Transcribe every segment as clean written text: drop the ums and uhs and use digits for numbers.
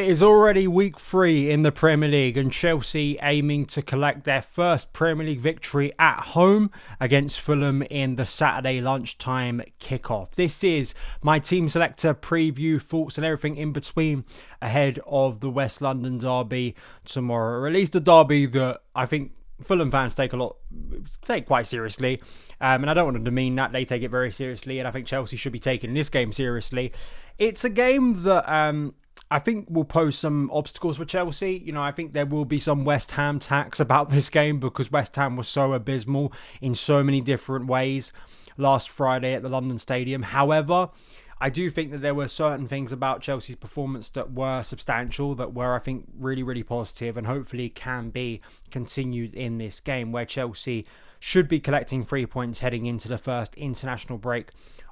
It is already week 3 in the Premier League and Chelsea aiming to collect their first Premier League victory at home against Fulham in the Saturday lunchtime kickoff. This is my team selector preview, thoughts and everything in between ahead of the West London derby tomorrow, or at least a derby that I think Fulham fans take quite seriously, and I don't want to demean that. They take it very seriously, and I think Chelsea should be taking this game seriously. It's a game that I think will pose some obstacles for Chelsea. You know, I think there will be some West Ham tax about this game because West Ham was so abysmal in so many different ways last Friday at the London Stadium. However, I do think that there were certain things about Chelsea's performance that were substantial, that were, I think, really, really positive and hopefully can be continued in this game where Chelsea should be collecting 3 points heading into the first international break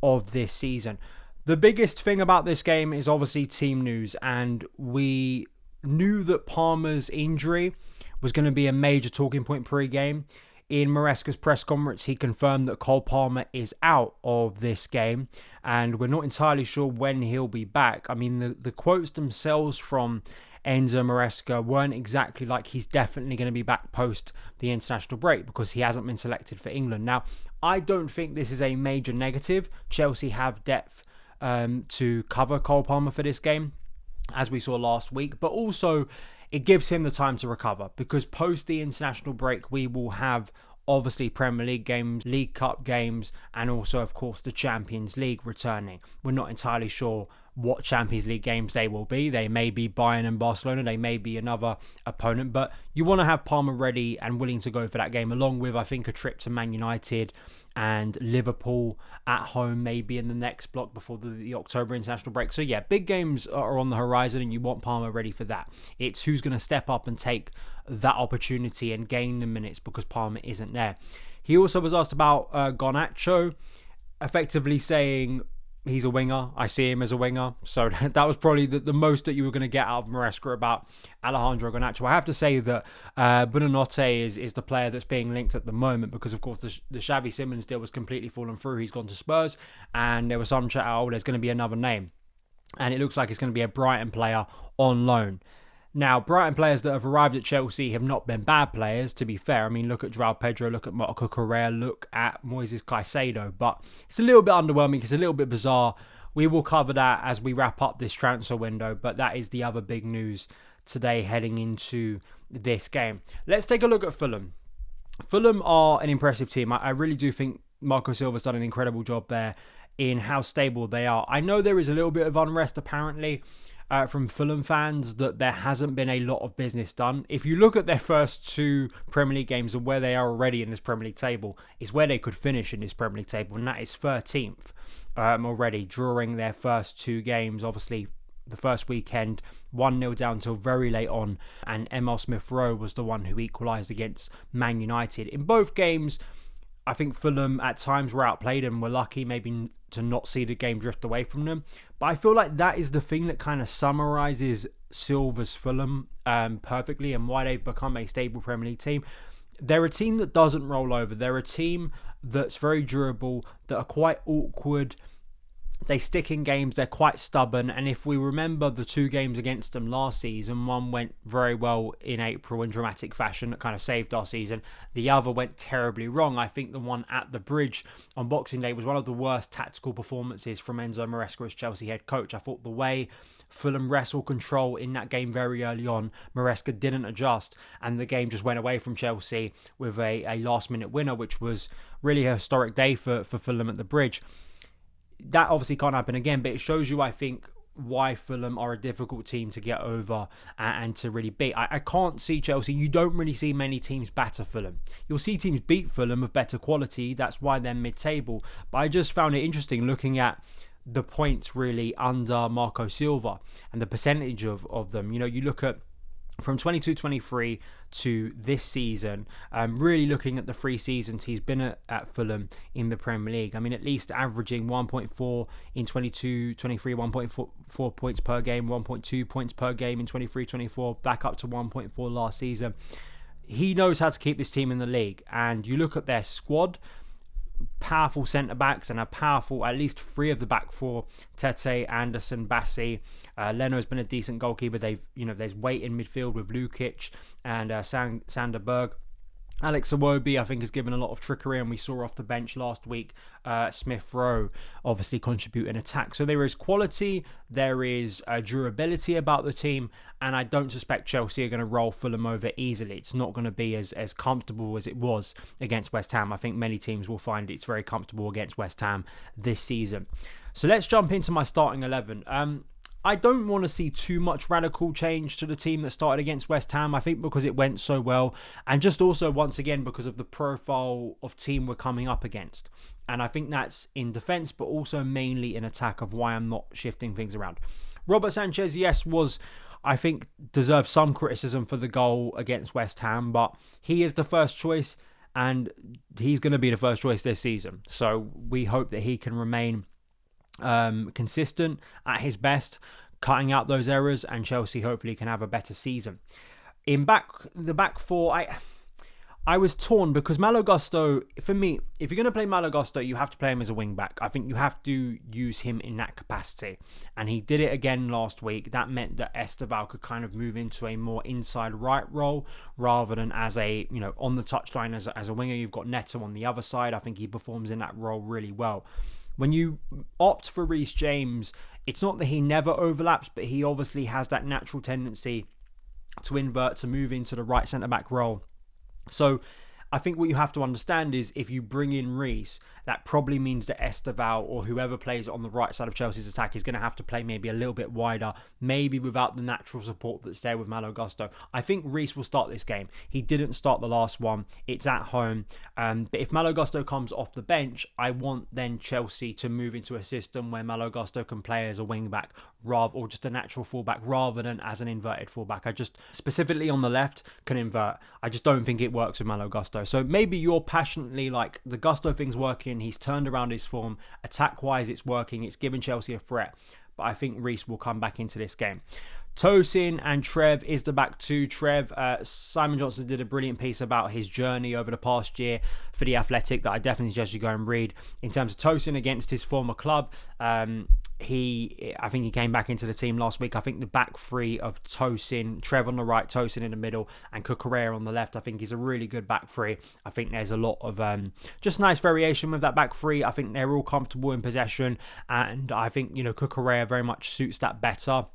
of this season. The biggest thing about this game is obviously team news, and we knew that Palmer's injury was going to be a major talking point pre-game. In Maresca's press conference, he confirmed that Cole Palmer is out of this game, and we're not entirely sure when he'll be back. I mean, the quotes themselves from Enzo Maresca weren't exactly like he's definitely going to be back post the international break because he hasn't been selected for England. Now, I don't think this is a major negative. Chelsea have depth to cover Cole Palmer for this game, as we saw last week, but also it gives him the time to recover because post the international break we will have obviously Premier League games, League Cup games, and also of course the Champions League returning. We're not entirely sure what Champions League games they will be. They may be Bayern and Barcelona, they may be another opponent, but you want to have Palmer ready and willing to go for that game, along with I think a trip to Man United and Liverpool at home maybe in the next block before the October international break. So yeah, big games are on the horizon and you want Palmer ready for that. It's who's going to step up and take that opportunity and gain the minutes because Palmer isn't there. He also was asked about Garnacho, effectively saying he's a winger. I see him as a winger. So that was probably the most that you were going to get out of Maresca about Alejandro Garnacho. I have to say that Buonanotte is the player that's being linked at the moment because, of course, the Xavi Simons deal was completely fallen through. He's gone to Spurs and there was some chat, there's going to be another name. And it looks like it's going to be a Brighton player on loan. Now, Brighton players that have arrived at Chelsea have not been bad players, to be fair. I mean, look at Joao Pedro, look at Marco Correa, look at Moises Caicedo. But it's a little bit underwhelming, it's a little bit bizarre. We will cover that as we wrap up this transfer window, but that is the other big news today heading into this game. Let's take a look at Fulham. Fulham are an impressive team. I really do think Marco Silva's done an incredible job there in how stable they are. I know there is a little bit of unrest apparently from Fulham fans that there hasn't been a lot of business done. If you look at their first 2 Premier League games and where they are already in this Premier League table, is where they could finish in this Premier League table, and that is 13th already, drawing their first 2 games. Obviously, the first weekend, 1-0 down till very late on, and Emile Smith-Rowe was the one who equalised against Man United. In both games, I think Fulham at times were outplayed and were lucky maybe to not see the game drift away from them. But I feel like that is the thing that kind of summarises Silva's Fulham perfectly and why they've become a stable Premier League team. They're a team that doesn't roll over. They're a team that's very durable, that are quite awkward. They stick in games, they're quite stubborn, and if we remember the 2 games against them last season, one went very well in April in dramatic fashion that kind of saved our season. The other went terribly wrong. I think the one at the Bridge on Boxing Day was one of the worst tactical performances from Enzo Maresca as Chelsea head coach. I thought the way Fulham wrestled control in that game very early on, Maresca didn't adjust, and the game just went away from Chelsea with a last-minute winner, which was really a historic day for Fulham at the Bridge. That obviously can't happen again, but it shows you, I think, why Fulham are a difficult team to get over and to really beat. I can't see Chelsea. You don't really see many teams batter Fulham. You'll see teams beat Fulham of better quality. That's why they're mid-table. But I just found it interesting looking at the points really under Marco Silva and the percentage of them. You know, you look at from 22-23 to this season, really looking at the 3 seasons he's been at Fulham in the Premier League. I mean, at least averaging 1.4 in 22-23, 1.4 points per game, 1.2 points per game in 23-24, back up to 1.4 last season. He knows how to keep this team in the league. And you look at their squad, powerful centre-backs and a powerful, at least three of the back four, Tete, Anderson, Bassi. Leno's been a decent goalkeeper. There's weight in midfield with Lukic and Sander Berg. Alex Iwobi, I think, has given a lot of trickery, and we saw off the bench last week Smith Rowe obviously contribute in attack. So there is quality, there is durability about the team, and I don't suspect Chelsea are going to roll Fulham over easily. It's not going to be as comfortable as it was against West Ham. I think many teams will find it's very comfortable against West Ham this season. So let's jump into my starting 11. I don't want to see too much radical change to the team that started against West Ham. I think because it went so well, and just also once again because of the profile of team we're coming up against. And I think that's in defence, but also mainly in attack, of why I'm not shifting things around. Robert Sanchez, yes, I think deserves some criticism for the goal against West Ham, but he is the first choice, and he's going to be the first choice this season. So we hope that he can remain consistent at his best, cutting out those errors, and Chelsea hopefully can have a better season. In the back four, I was torn because Malo Gusto, for me, if you're going to play Malo Gusto, you have to play him as a wing back. I think you have to use him in that capacity, and he did it again last week. That meant that Esteval could kind of move into a more inside right role rather than as a, on the touchline as a winger. You've got Neto on the other side. I think he performs in that role really well. When you opt for Reece James, it's not that he never overlaps, but he obviously has that natural tendency to invert, to move into the right centre-back role. So I think what you have to understand is if you bring in Reece, that probably means that Esteval or whoever plays on the right side of Chelsea's attack is going to have to play maybe a little bit wider, maybe without the natural support that's there with Malo Gusto. I think Reece will start this game. He didn't start the last one. It's at home. But if Malo Gusto comes off the bench, I want then Chelsea to move into a system where Malo Gusto can play as a wing back or just a natural fullback rather than as an inverted fullback. I just, specifically on the left, can invert. I just don't think it works with Malo Gusto. So maybe you're passionately like, the Gusto thing's working, he's turned around his form, attack-wise it's working, it's given Chelsea a threat, but I think Reece will come back into this game. Tosin and Trev is the back two. Trev, Simon Johnson did a brilliant piece about his journey over the past year for The Athletic that I definitely suggest you go and read. In terms of Tosin against his former club, I think he came back into the team last week. I think the back three of Tosin, Trev on the right, Tosin in the middle, and Cucurella on the left, I think is a really good back three. I think there's a lot of just nice variation with that back three. I think they're all comfortable in possession, and I think Cucurella very much suits that better.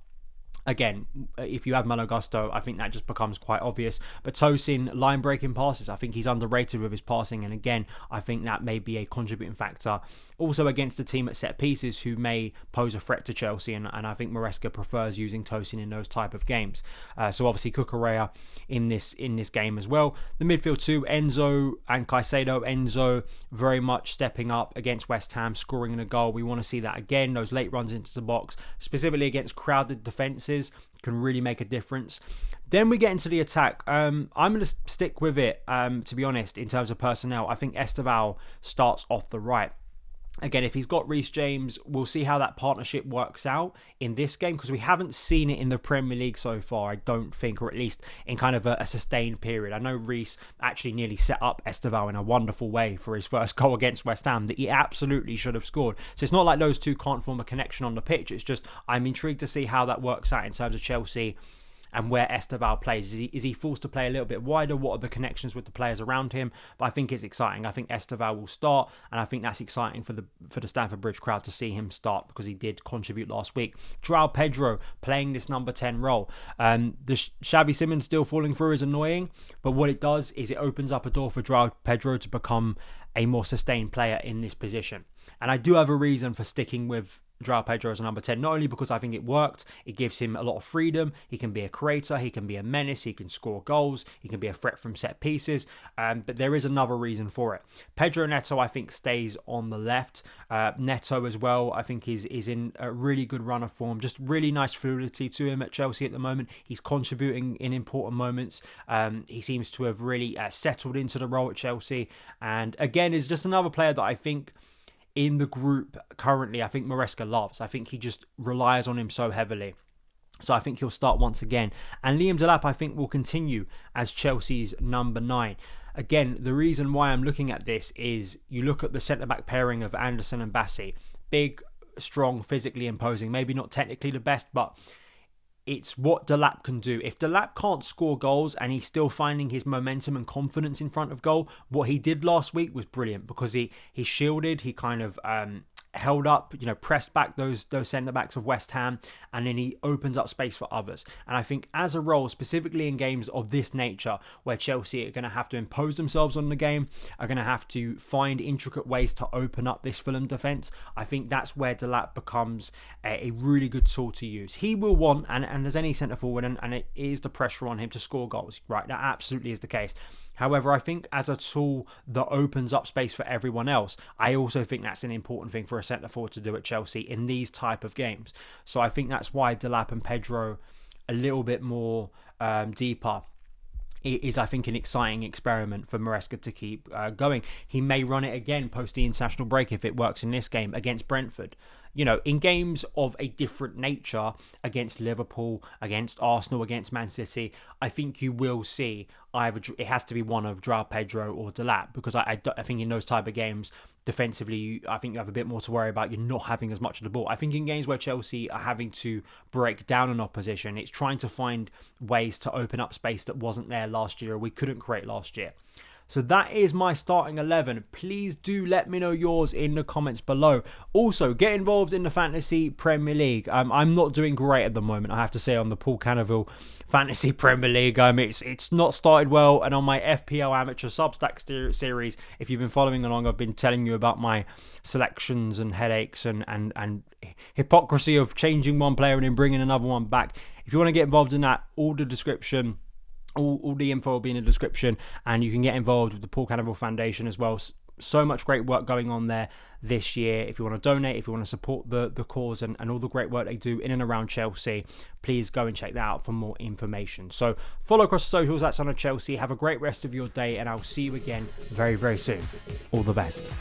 Again, if you have Malo Gusto, I think that just becomes quite obvious. But Tosin, line-breaking passes, I think he's underrated with his passing. And again, I think that may be a contributing factor. Also against a team at set pieces who may pose a threat to Chelsea. And I think Maresca prefers using Tosin in those type of games. So obviously Cucurella in this game as well. The midfield two, Enzo and Caicedo. Enzo very much stepping up against West Ham, scoring a goal. We want to see that again. Those late runs into the box, specifically against crowded defences, can really make a difference. Then we get into the attack. I'm going to stick with it, to be honest, in terms of personnel. I think Esteval starts off the right. Again, if he's got Reece James, we'll see how that partnership works out in this game, because we haven't seen it in the Premier League so far, I don't think, or at least in kind of a sustained period. I know Reece actually nearly set up Esteval in a wonderful way for his first goal against West Ham that he absolutely should have scored. So it's not like those two can't form a connection on the pitch. It's just I'm intrigued to see how that works out in terms of Chelsea and where Esteval plays. Is he forced to play a little bit wider? What are the connections with the players around him? But I think it's exciting. I think Esteval will start, and I think that's exciting for the Stamford Bridge crowd to see him start, because he did contribute last week. João Pedro playing this number 10 role. The Xavi Simons still falling through is annoying, but what it does is it opens up a door for João Pedro to become a more sustained player in this position. And I do have a reason for sticking with João Pedro as a number 10, not only because I think it worked, it gives him a lot of freedom. He can be a creator, he can be a menace, he can score goals, he can be a threat from set pieces, but there is another reason for it. Pedro Neto, I think, stays on the left. Neto as well, I think is in a really good run of form, just really nice fluidity to him at Chelsea at the moment. He's contributing in important moments. He seems to have really settled into the role at Chelsea, and again is just another player that I think in the group currently, I think Maresca loves. I think he just relies on him so heavily. So I think he'll start once again. And Liam Delap, I think, will continue as Chelsea's number 9. again, the reason why I'm looking at this is you look at the centre-back pairing of Anderson and Bassi. Big, strong, physically imposing. Maybe not technically the best, but it's what Delap can do. If Delap can't score goals and he's still finding his momentum and confidence in front of goal, what he did last week was brilliant, because he shielded, he kind of held up, pressed back those centre backs of West Ham, and then he opens up space for others. And I think as a role, specifically in games of this nature, where Chelsea are going to have to impose themselves on the game, are going to have to find intricate ways to open up this Fulham defence, I think that's where Delap becomes a really good tool to use. He will want, and as any centre forward, and it is the pressure on him to score goals, right? That absolutely is the case. However, I think as a tool that opens up space for everyone else, I also think that's an important thing for a centre forward to do at Chelsea in these type of games. So I think that's why Delap and Pedro a little bit more deeper is, I think, an exciting experiment for Maresca to keep going. He may run it again post the international break if it works in this game against Brentford. In games of a different nature, against Liverpool, against Arsenal, against Man City, I think you will see either, it has to be one of João Pedro or Delap, because I think in those type of games, defensively, I think you have a bit more to worry about. You're not having as much of the ball. I think in games where Chelsea are having to break down an opposition, it's trying to find ways to open up space that wasn't there last year, or we couldn't create last year. So that is my starting 11. Please do let me know yours in the comments below. Also, get involved in the Fantasy Premier League. I'm not doing great at the moment, I have to say, on the Paul Canaville Fantasy Premier League. It's not started well, and on my FPL Amateur Substack series, if you've been following along, I've been telling you about my selections and headaches and hypocrisy of changing one player and then bringing another one back. If you want to get involved in that, all the info will be in the description, and you can get involved with the Paul Canaville Foundation as well. So much great work going on there this year. If you want to donate, if you want to support the cause and all the great work they do in and around Chelsea, please go and check that out for more information. So follow across the socials at SonOfChelsea. Have a great rest of your day, and I'll see you again very, very soon. All the best.